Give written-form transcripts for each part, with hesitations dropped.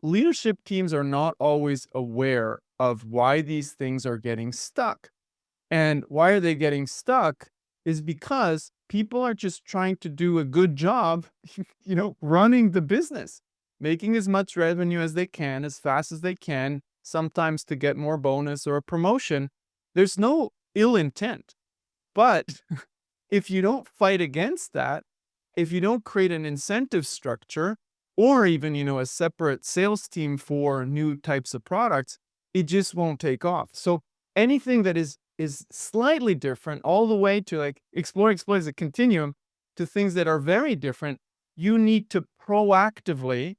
leadership teams are not always aware of why these things are getting stuck. And why are they getting stuck is because people are just trying to do a good job, running the business, making as much revenue as they can, as fast as they can, sometimes to get more bonus or a promotion. There's no ill intent. But if you don't fight against that, if you don't create an incentive structure or even, a separate sales team for new types of products, it just won't take off. So anything that is slightly different all the way to like explore as a continuum to things that are very different, you need to proactively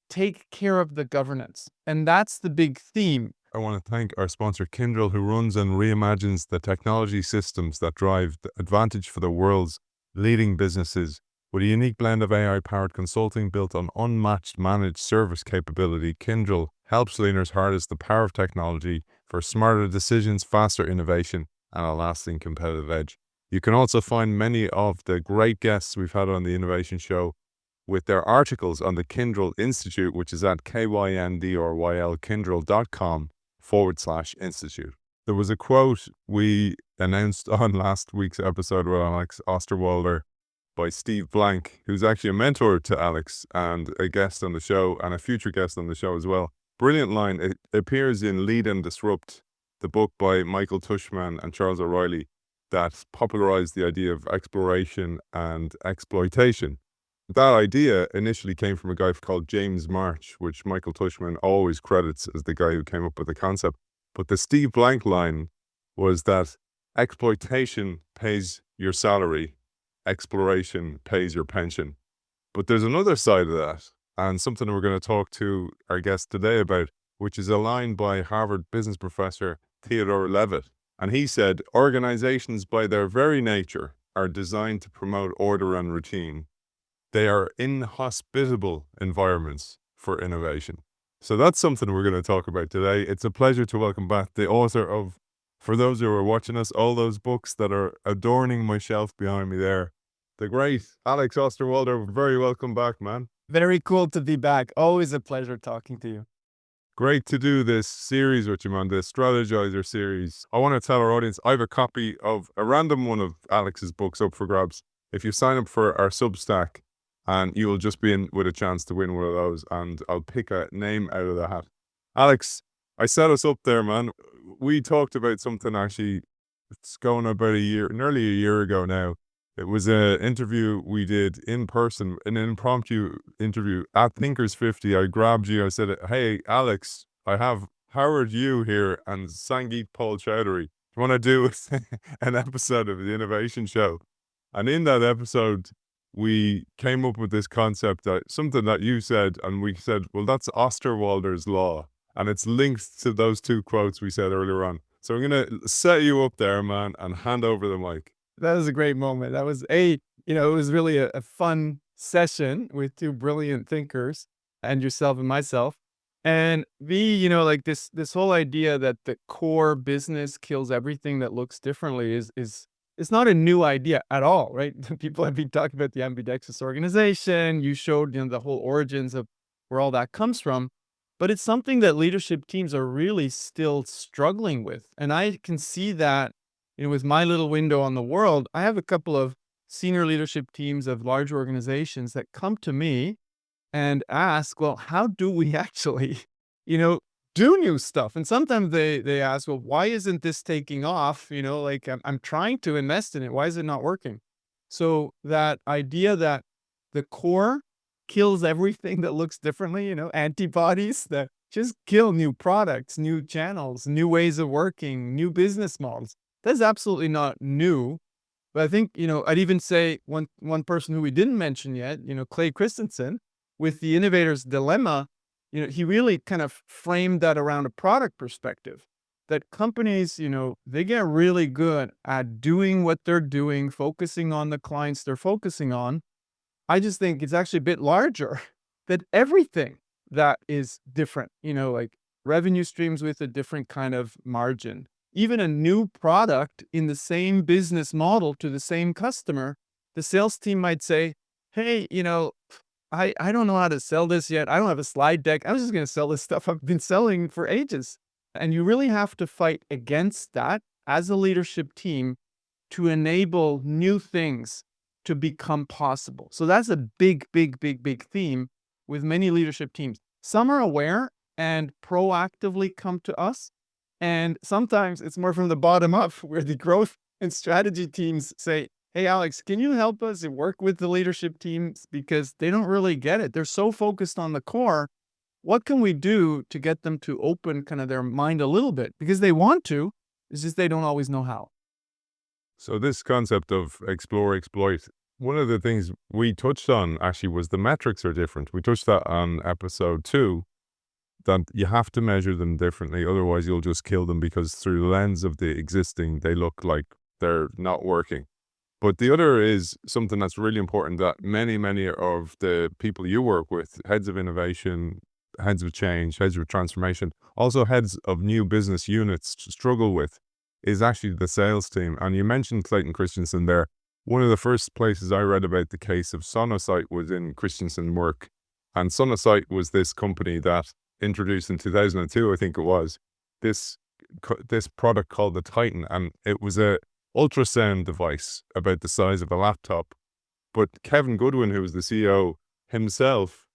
take care of the governance. And that's the big theme. I want to thank our sponsor, Kyndryl, who runs and reimagines the technology systems that drive the advantage for the world's leading businesses. With a unique blend of AI-powered consulting built on unmatched managed service capability, Kyndryl helps leaders harness the power of technology for smarter decisions, faster innovation, and a lasting competitive edge. You can also find many of the great guests we've had on the Innovation Show with their articles on the Kyndryl Institute, which is at kyndryl.com/institute. There was a quote we announced on last week's episode with Alex Osterwalder by Steve Blank, who's actually a mentor to Alex and a guest on the show and a future guest on the show as well. Brilliant line. It appears in Lead and Disrupt, the book by Michael Tushman and Charles O'Reilly that popularized the idea of exploration and exploitation. That idea initially came from a guy called James March, which Michael Tushman always credits as the guy who came up with the concept. But the Steve Blank line was that exploitation pays your salary, exploration pays your pension. But there's another side of that, and something we're going to talk to our guest today about, which is a line by Harvard business professor Theodore Levitt. And he said, organizations by their very nature are designed to promote order and routine. They are inhospitable environments for innovation. So that's something we're going to talk about today. It's a pleasure to welcome back the author of, for those who are watching us, all those books that are adorning my shelf behind me there, the great Alex Osterwalder. Very welcome back, man. Very cool to be back. Always a pleasure talking to you. Great to do this series with you, man, the Strategyzer series. I want to tell our audience, I have a copy of a random one of Alex's books up for grabs. If you sign up for our Substack, and you will just be in with a chance to win one of those, and I'll pick a name out of the hat. Alex, I set us up there, man. We talked about something actually, it's going about nearly a year ago now. It was an interview we did in person, an impromptu interview at Thinkers 50. I grabbed you, I said, hey, Alex, I have Howard Yu here and Sangeet Paul Chowdhury. Do you want to do an episode of the Innovation Show? And in that episode, we came up with this concept, that something that you said, and we said, well, that's Osterwalder's law. And it's linked to those two quotes we said earlier on. So I'm going to set you up there, man, and hand over the mic. That was a great moment. That was it was really a fun session with two brilliant thinkers, and yourself and myself. And like this whole idea that the core business kills everything that looks differently is it's not a new idea at all, right? People have been talking about the ambidextrous organization. You showed, the whole origins of where all that comes from, but it's something that leadership teams are really still struggling with. And I can see that, with my little window on the world. I have a couple of senior leadership teams of large organizations that come to me and ask, well, how do we actually, do new stuff? And sometimes they ask, well, why isn't this taking off? Like I'm trying to invest in it. Why is it not working? So that idea that the core kills everything that looks differently, antibodies that just kill new products, new channels, new ways of working, new business models. That's absolutely not new. But I think, I'd even say one person who we didn't mention yet, Clay Christensen, with the Innovator's Dilemma, he really kind of framed that around a product perspective, that companies, they get really good at doing what they're doing, focusing on the clients they're focusing on. I just think it's actually a bit larger that everything that is different, like revenue streams with a different kind of margin, even a new product in the same business model to the same customer, the sales team might say, hey, I don't know how to sell this yet. I don't have a slide deck. I'm just going to sell this stuff I've been selling for ages. And you really have to fight against that as a leadership team to enable new things to become possible. So that's a big, big, big, big theme with many leadership teams. Some are aware and proactively come to us. And sometimes it's more from the bottom up, where the growth and strategy teams say, hey, Alex, can you help us work with the leadership teams? Because they don't really get it. They're so focused on the core. What can we do to get them to open kind of their mind a little bit? Because they want to, it's just they don't always know how. So this concept of explore, exploit, one of the things we touched on actually was the metrics are different. We touched that on episode 2, that you have to measure them differently. Otherwise, you'll just kill them, because through the lens of the existing, they look like they're not working. But the other is something that's really important, that many, many of the people you work with, heads of innovation, heads of change, heads of transformation, also heads of new business units struggle with, is actually the sales team. And you mentioned Clayton Christensen there. One of the first places I read about the case of Sonosite was in Christensen work. And Sonosite was this company that introduced in 2002, I think it was, this product called the Titan. And it was a ultrasound device about the size of a laptop. But Kevin Goodwin, who was the CEO himself,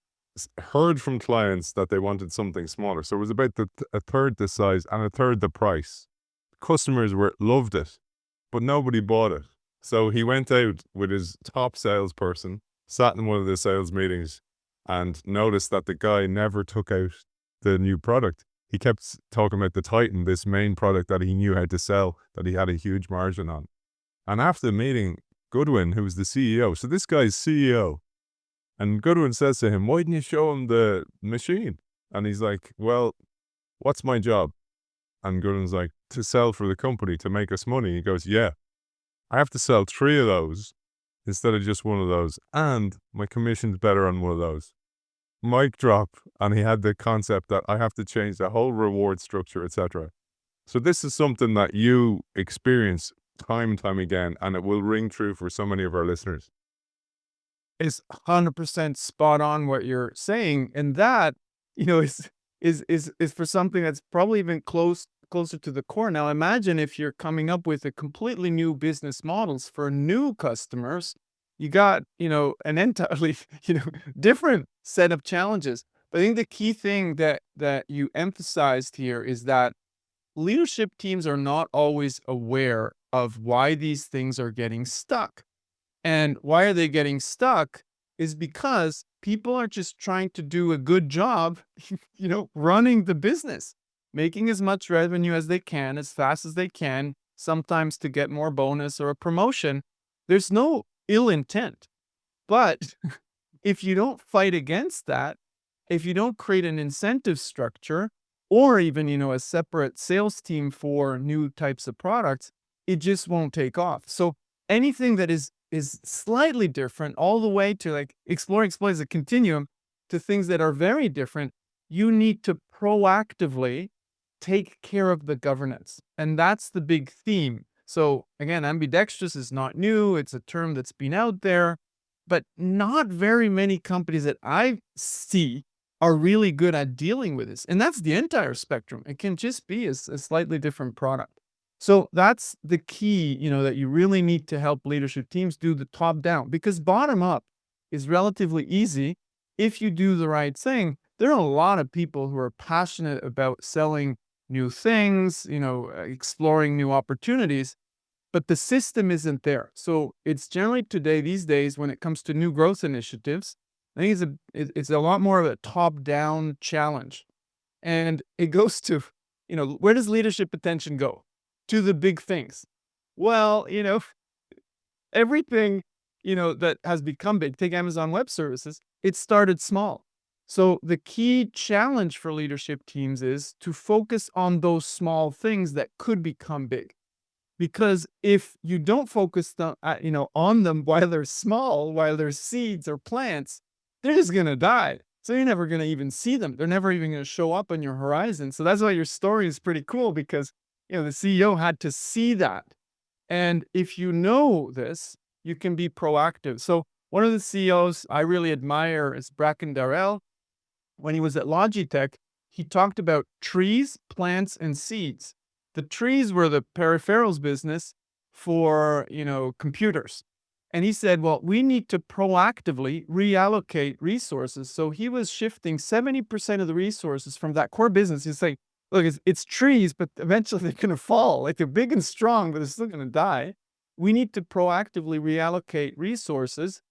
heard from clients that they wanted something smaller. So it was about a third the size and a third the price. Customers loved it, but nobody bought it. So he went out with his top salesperson, sat in one of the sales meetings, and noticed that the guy never took out the new product. He kept talking about the Titan, this main product that he knew how to sell, that he had a huge margin on. And after the meeting, Goodwin, who was the CEO, so this guy's CEO, and Goodwin says to him, why didn't you show him the machine? And he's like, well, what's my job? And Goodwin's like, to sell for the company, to make us money. He goes, yeah, I have to sell 3 of those instead of just one of those. And my commission's better on one of those. Mic drop. And he had the concept that I have to change the whole reward structure, etc. So this is something that you experience time and time again, and it will ring true for so many of our listeners. It's 100% spot on what you're saying. And that, is for something that's probably even closer to the core. Now, imagine if you're coming up with a completely new business models for new customers, you got, an entirely, different set of challenges. But I think the key thing that you emphasized here is that leadership teams are not always aware of why these things are getting stuck. And why are they getting stuck is because people are just trying to do a good job, running the business, making as much revenue as they can, as fast as they can, sometimes to get more bonus or a promotion. There's no ill intent. But if you don't fight against that, if you don't create an incentive structure, or even, a separate sales team for new types of products, it just won't take off. So anything that is slightly different, all the way to like explore as a continuum to things that are very different, you need to proactively take care of the governance. And that's the big theme. So again, ambidextrous is not new. It's a term that's been out there, but not very many companies that I see are really good at dealing with this. And that's the entire spectrum. It can just be a slightly different product. So that's the key, that you really need to help leadership teams do the top down, because bottom up is relatively easy if you do the right thing. There are a lot of people who are passionate about selling new things, exploring new opportunities, but the system isn't there. So it's generally these days, when it comes to new growth initiatives, I think it's a lot more of a top-down challenge. And it goes to, where does leadership attention go? To the big things. Well, everything, that has become big, take Amazon Web Services, it started small. So the key challenge for leadership teams is to focus on those small things that could become big. Because if you don't focus on them while they're small, while they're seeds or plants, they're just going to die. So you're never going to even see them. They're never even going to show up on your horizon. So that's why your story is pretty cool, because the CEO had to see that. And if you know this, you can be proactive. So One of the CEOs I really admire is Bracken Darrell. When he was at Logitech, he talked about trees, plants, and seeds. The trees were the peripherals business for, computers. And he said, well, we need to proactively reallocate resources. So he was shifting 70% of the resources from that core business. He's saying, look, it's trees, but eventually they're going to fall. Like, they're big and strong, but they're still going to die. We need to proactively reallocate resources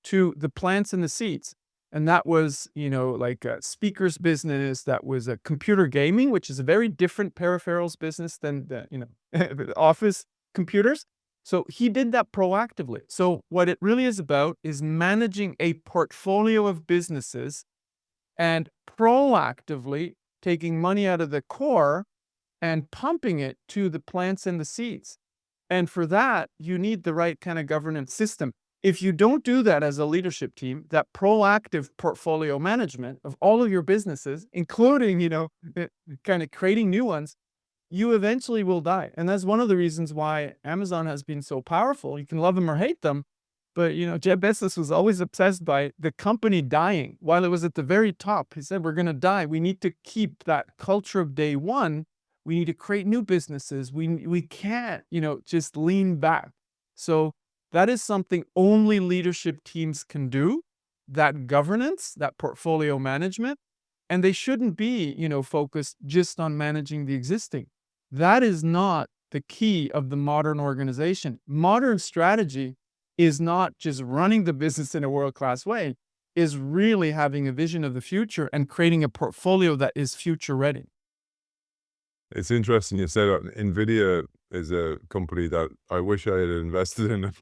to the plants and the seeds. And that was, like a speakers business. That was a computer gaming, which is a very different peripherals business than the office computers. So he did that proactively. So what it really is about is managing a portfolio of businesses and proactively taking money out of the core and pumping it to the plants and the seeds. And for that, you need the right kind of governance system. If you don't do that as a leadership team, that proactive portfolio management of all of your businesses, including, kind of creating new ones, you eventually will die. And that's one of the reasons why Amazon has been so powerful. You can love them or hate them, but, Jeff Bezos was always obsessed by the company dying while it was at the very top. He said, we're going to die. We need to keep that culture of day one. We need to create new businesses. We can't, just lean back. So that is something only leadership teams can do, that governance, that portfolio management. And they shouldn't be, focused just on managing the existing. That is not the key of the modern organization. Modern strategy is not just running the business in a world-class way, is really having a vision of the future and creating a portfolio that is future ready. It's interesting you said that. NVIDIA is a company that I wish I had invested in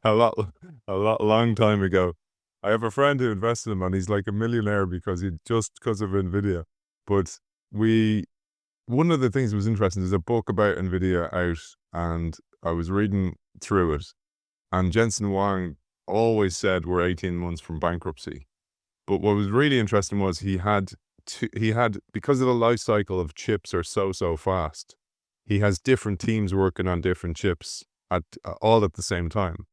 a long time ago. I have a friend who invested in him, and he's like a millionaire because of NVIDIA. But one of the things that was interesting is a book about NVIDIA out, and I was reading through it, and Jensen Huang always said we're 18 months from bankruptcy. But what was really interesting was he had, because of the life cycle of chips are so fast, he has different teams working on different chips all at the same time.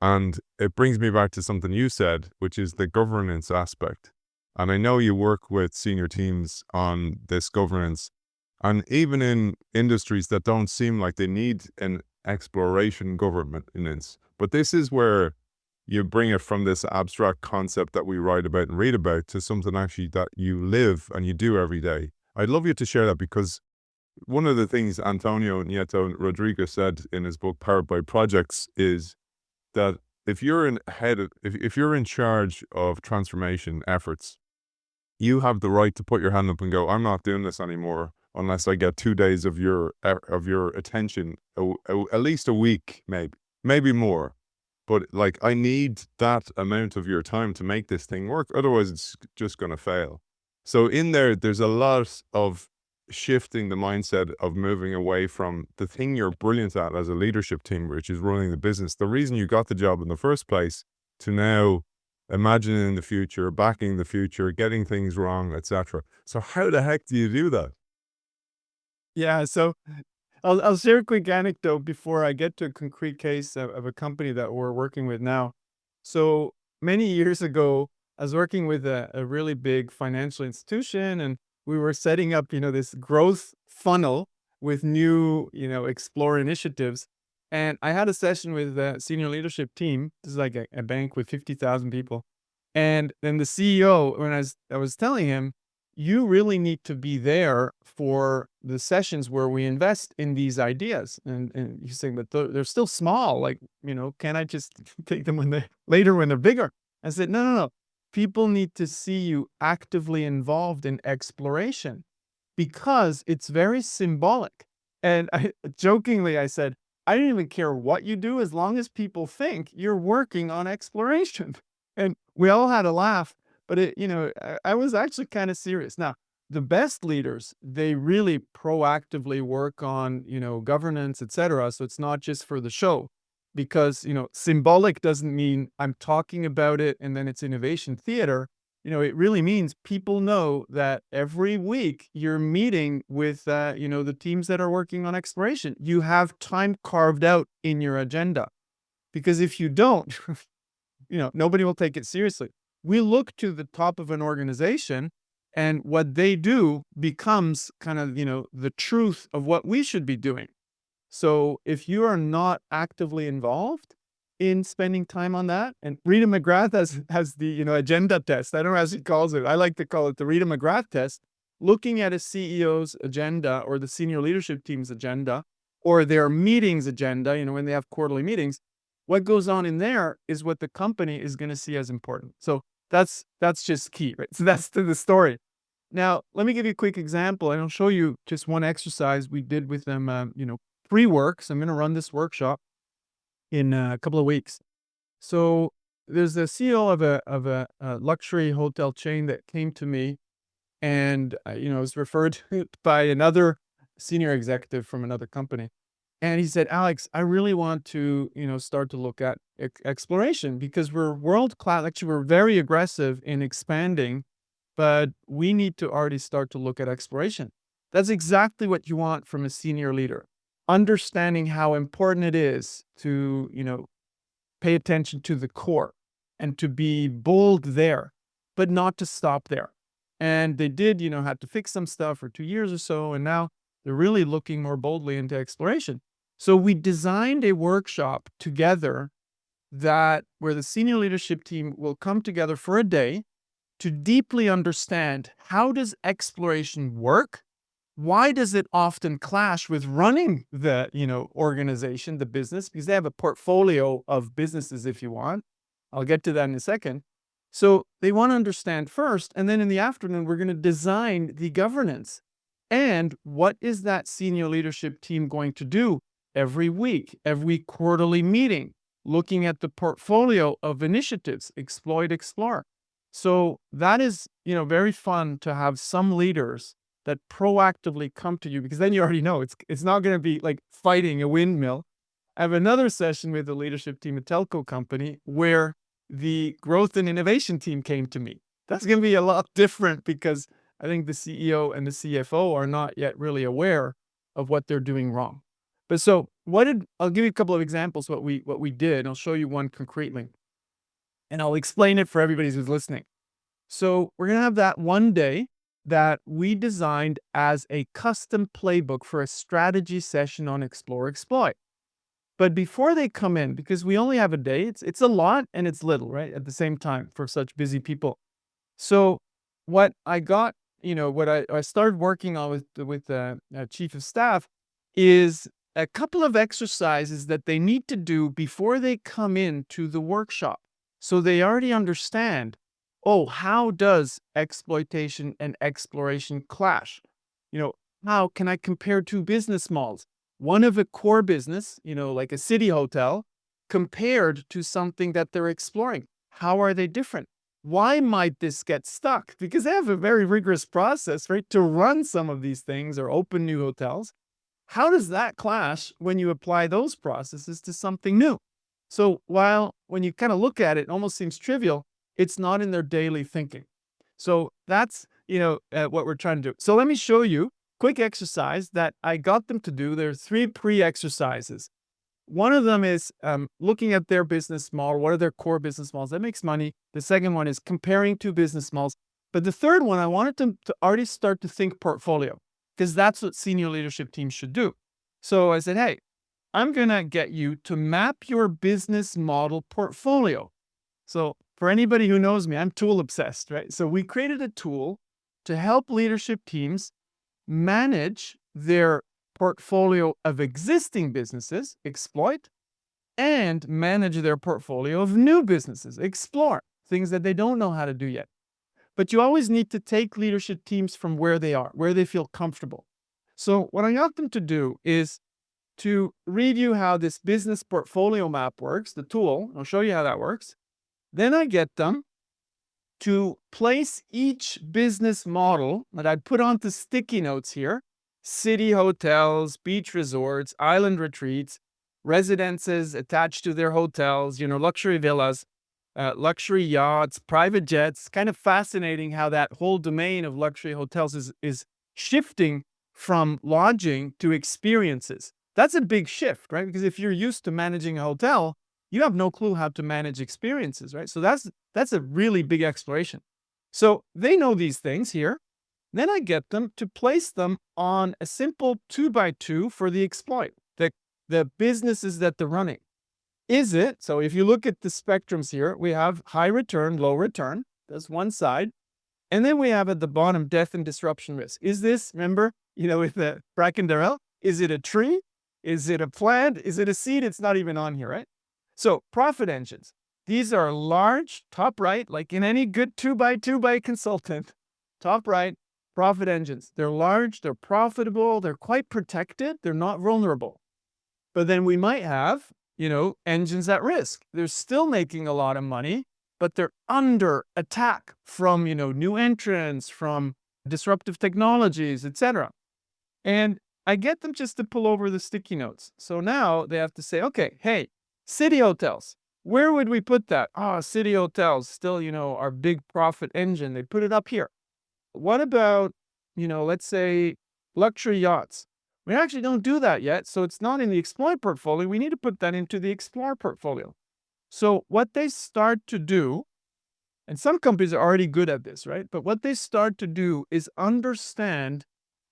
And it brings me back to something you said, which is the governance aspect. And I know you work with senior teams on this governance, and even in industries that don't seem like they need an exploration governance. But this is where you bring it from this abstract concept that we write about and read about to something actually that you live and you do every day. I'd love you to share that, because one of the things Antonio Nieto Rodriguez said in his book, Powered by Projects, is that if you're in charge of transformation efforts, you have the right to put your hand up and go, I'm not doing this anymore unless I get 2 days of your attention, at least a week, maybe more. But like, I need that amount of your time to make this thing work. Otherwise, it's just going to fail. So in there's a lot of shifting the mindset of moving away from the thing you're brilliant at as a leadership team, which is running the business, the reason you got the job in the first place, to now imagining the future, backing the future, getting things wrong, etc. So how the heck do you do that? Yeah, so I'll share a quick anecdote before I get to a concrete case of a company that we're working with now. So many years ago, I was working with a really big financial institution, and we were setting up, this growth funnel with new, explore initiatives. And I had a session with the senior leadership team. This is like a bank with 50,000 people. And then the CEO, when I was telling him, you really need to be there for the sessions where we invest in these ideas. And he's saying, but they're still small. Like, can I just take them later when they're bigger? I said, no. People need to see you actively involved in exploration, because it's very symbolic. And jokingly, I said, I don't even care what you do as long as people think you're working on exploration. And we all had a laugh, but I was actually kind of serious. Now, the best leaders, they really proactively work on, governance, etc. So it's not just for the show, because, symbolic doesn't mean I'm talking about it and then it's innovation theater. It really means people know that every week you're meeting with, the teams that are working on exploration. You have time carved out in your agenda, because if you don't, nobody will take it seriously. We look to the top of an organization, and what they do becomes kind of, the truth of what we should be doing. So if you are not actively involved in spending time on that, and Rita McGrath has the, agenda test. I don't know how she calls it. I like to call it the Rita McGrath test. Looking at a CEO's agenda or the senior leadership team's agenda or their meetings agenda, when they have quarterly meetings, what goes on in there is what the company is going to see as important. So that's just key, right? So that's the story. Now, let me give you a quick example, and I'll show you just one exercise we did with them, pre-work. So I'm going to run this workshop in a couple of weeks. So there's a CEO of a luxury hotel chain that came to me, and was referred by another senior executive from another company. And he said, Alex, I really want to, start to look at exploration because we're world-class. Actually, we're very aggressive in expanding, but we need to already start to look at exploration. That's exactly what you want from a senior leader. Understanding how important it is to, pay attention to the core and to be bold there, but not to stop there. And they did, had to fix some stuff for 2 years or so. And now they're really looking more boldly into exploration. So we designed a workshop together where the senior leadership team will come together for a day to deeply understand, how does exploration work? Why does it often clash with running the, organization, the business? Because they have a portfolio of businesses, if you want. I'll get to that in a second. So they want to understand first, and then in the afternoon, we're going to design the governance. And what is that senior leadership team going to do every week, every quarterly meeting, looking at the portfolio of initiatives, exploit, explore. So that is, very fun to have some leaders that proactively come to you, because then you already know it's not going to be like fighting a windmill. I have another session with the leadership team at telco company where the growth and innovation team came to me. That's going to be a lot different because I think the CEO and the CFO are not yet really aware of what they're doing wrong. But so I'll give you a couple of examples what we did. I'll show you one concretely, and I'll explain it for everybody who's listening. So we're going to have that one day that we designed as a custom playbook for a strategy session on Explore Exploit. But before they come in, because we only have a day, it's a lot and it's little, right? At the same time for such busy people. So what I got, what I started working on with the chief of staff is a couple of exercises that they need to do before they come into the workshop. So they already understand, how does exploitation and exploration clash? How can I compare two business models? One of a core business, like a city hotel, compared to something that they're exploring. How are they different? Why might this get stuck? Because they have a very rigorous process, right, to run some of these things or open new hotels. How does that clash when you apply those processes to something new? So when you kind of look at it, it almost seems trivial. It's not in their daily thinking. So that's, what we're trying to do. So let me show you quick exercise that I got them to do. There are 3 pre-exercises. One of them is looking at their business model. What are their core business models that makes money? The second one is comparing two business models. But the third one, I wanted them to already start to think portfolio, because that's what senior leadership teams should do. So I said, hey, I'm going to get you to map your business model portfolio. So for anybody who knows me, I'm tool obsessed, right? So we created a tool to help leadership teams manage their portfolio of existing businesses, exploit, and manage their portfolio of new businesses, explore, things that they don't know how to do yet. But you always need to take leadership teams from where they are, where they feel comfortable. So what I got them to do is to review how this business portfolio map works, the tool. I'll show you how that works. Then I get them to place each business model that I put onto sticky notes here: city hotels, beach resorts, island retreats, residences attached to their hotels, luxury villas, luxury yachts, private jets. Kind of fascinating how that whole domain of luxury hotels is shifting from lodging to experiences. That's a big shift, right? Because if you're used to managing a hotel, you have no clue how to manage experiences, right? So that's a really big exploration. So they know these things here. Then I get them to place them on a simple 2x2 for the exploit, the businesses that they're running. Is it, so if you look at the spectrums here, we have high return, low return. That's one side. And then we have at the bottom, death and disruption risk. Is this, remember, with the Brackendarrell, is it a tree? Is it a plant? Is it a seed? It's not even on here, right? So profit engines. These are large, top right, like in any good 2x2 by consultant, top right, profit engines. They're large, they're profitable, they're quite protected, they're not vulnerable. But then we might have, engines at risk. They're still making a lot of money, but they're under attack from, new entrants, from disruptive technologies, etc. And I get them just to pull over the sticky notes. So now they have to say, okay, hey, city hotels, where would we put that? City hotels, still, our big profit engine. They put it up here. What about, let's say luxury yachts? We actually don't do that yet, so it's not in the exploit portfolio. We need to put that into the explore portfolio. So what they start to do, and some companies are already good at this, right? But what they start to do is understand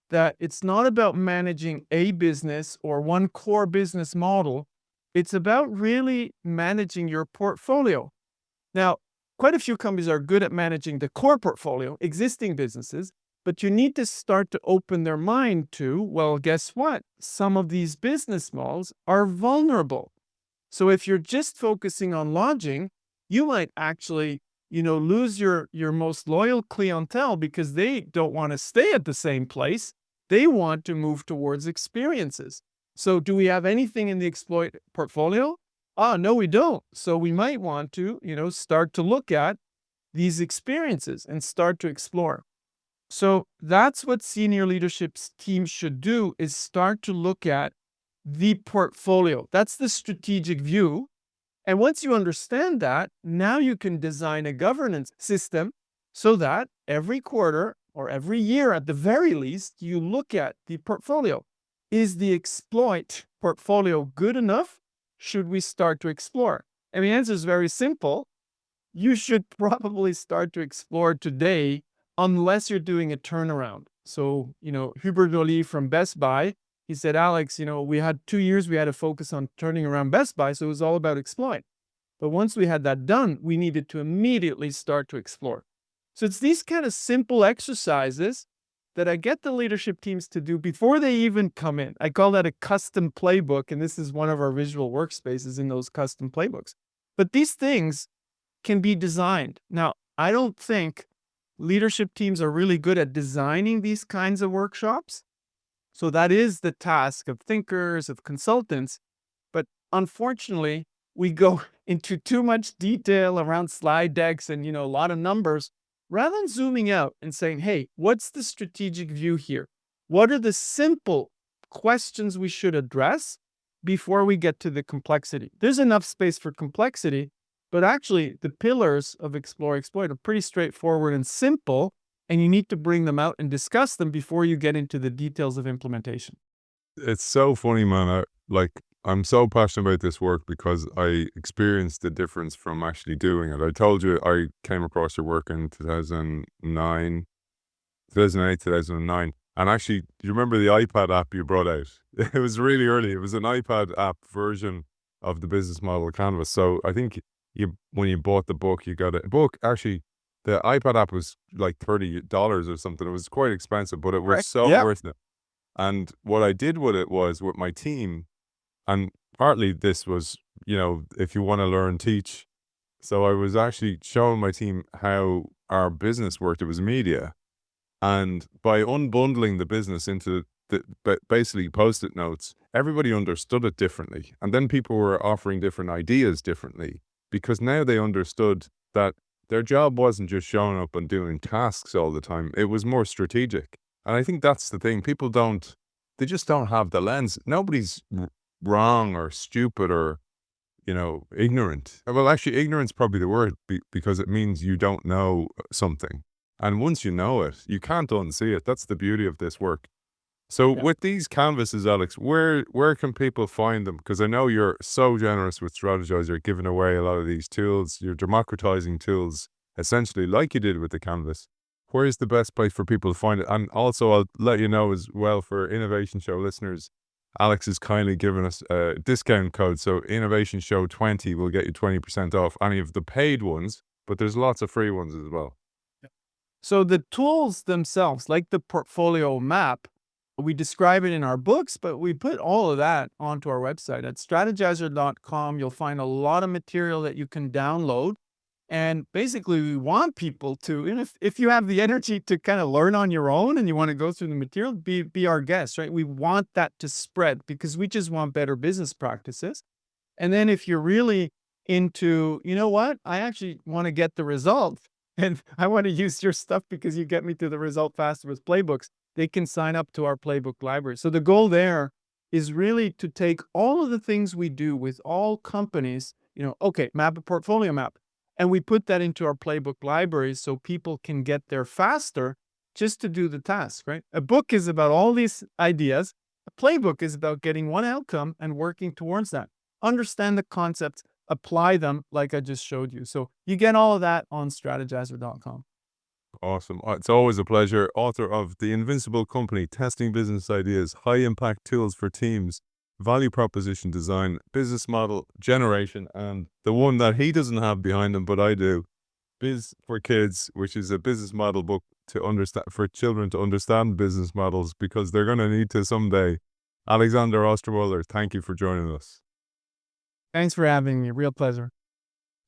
that it's not about managing a business or one core business model. It's about really managing your portfolio. Now, quite a few companies are good at managing the core portfolio, existing businesses, but you need to start to open their mind to, well, guess what? Some of these business models are vulnerable. So if you're just focusing on lodging, you might actually, lose your most loyal clientele because they don't want to stay at the same place. They want to move towards experiences. So do we have anything in the exploit portfolio? No, we don't. So we might want to, start to look at these experiences and start to explore. So that's what senior leadership teams should do, is start to look at the portfolio. That's the strategic view. And once you understand that, now you can design a governance system so that every quarter or every year at the very least, you look at the portfolio. Is the exploit portfolio good enough? Should we start to explore? And the answer is very simple. You should probably start to explore today unless you're doing a turnaround. So, Hubert Joly from Best Buy, he said, Alex, we had 2 years, we had to focus on turning around Best Buy, so it was all about exploit. But once we had that done, we needed to immediately start to explore. So it's these kind of simple exercises that I get the leadership teams to do before they even come in. I call that a custom playbook, and this is one of our visual workspaces in those custom playbooks. But these things can be designed. Now, I don't think leadership teams are really good at designing these kinds of workshops. So that is the task of thinkers, of consultants. But unfortunately, we go into too much detail around slide decks and, a lot of numbers, rather than zooming out and saying, hey, what's the strategic view here? What are the simple questions we should address before we get to the complexity? There's enough space for complexity, but actually the pillars of explore, exploit are pretty straightforward and simple, and you need to bring them out and discuss them before you get into the details of implementation. It's so funny, man. I'm so passionate about this work because I experienced the difference from actually doing it. I told you I came across your work in 2008, 2009. And actually, do you remember the iPad app you brought out? It was really early. It was an iPad app version of the business model canvas. So I think when you bought the book, you got a book. Actually, the iPad app was like $30 or something. It was quite expensive, but it was so worth it. And what I did with it was with my team, and partly this was, if you want to learn, teach. So I was actually showing my team how our business worked. It was media. And by unbundling the business into basically Post-it notes, everybody understood it differently. And then people were offering different ideas differently, because now they understood that their job wasn't just showing up and doing tasks all the time. It was more strategic. And I think that's the thing. People they just don't have the lens. Nobody's wrong or stupid or, ignorant. Well, actually, ignorance is probably the word, because it means you don't know something. And once you know it, you can't unsee it. That's the beauty of this work. So Yeah. with these canvases, Alex, where can people find them? Because I know you're so generous with Strategyzer, giving away a lot of these tools. You're democratizing tools, essentially, like you did with the canvas. Where is the best place for people to find it? And also, I'll let you know as well, for Innovation Show listeners, Alex has kindly given us a discount code. So Innovation Show 20 will get you 20% off any of the paid ones, but there's lots of free ones as well. So the tools themselves, like the portfolio map, we describe it in our books, but we put all of that onto our website. At strategyzer.com, you'll find a lot of material that you can download. And basically, we want people to, and if you have the energy to kind of learn on your own and you want to go through the material, be our guest, right? We want that to spread because we just want better business practices. And then if you're really into, you know what, I actually want to get the result and I want to use your stuff because you get me to the result faster with Playbooks, they can sign up to our Playbook library. So the goal there is really to take all of the things we do with all companies, okay, map a portfolio map. And we put that into our Playbook library so people can get there faster just to do the task, right? A book is about all these ideas. A playbook is about getting one outcome and working towards that. Understand the concepts, apply them like I just showed you. So you get all of that on strategyzer.com. Awesome. It's always a pleasure. Author of The Invincible Company, Testing Business Ideas, High Impact Tools for Teams, Value Proposition Design, Business Model Generation, and the one that he doesn't have behind him, but I do, Biz for Kids, which is a business model book to understand, for children to understand business models, because they're going to need to someday. Alexander Osterwalder, thank you for joining us. Thanks for having me. Real pleasure.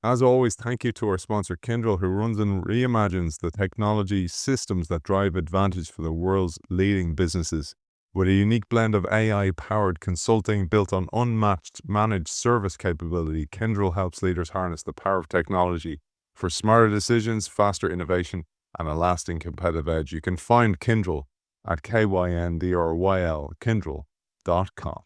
As always, thank you to our sponsor, Kyndryl, who runs and reimagines the technology systems that drive advantage for the world's leading businesses. With a unique blend of AI-powered consulting built on unmatched managed service capability, Kyndryl helps leaders harness the power of technology for smarter decisions, faster innovation, and a lasting competitive edge. You can find Kyndryl at KYNDRYL, Kyndryl.com.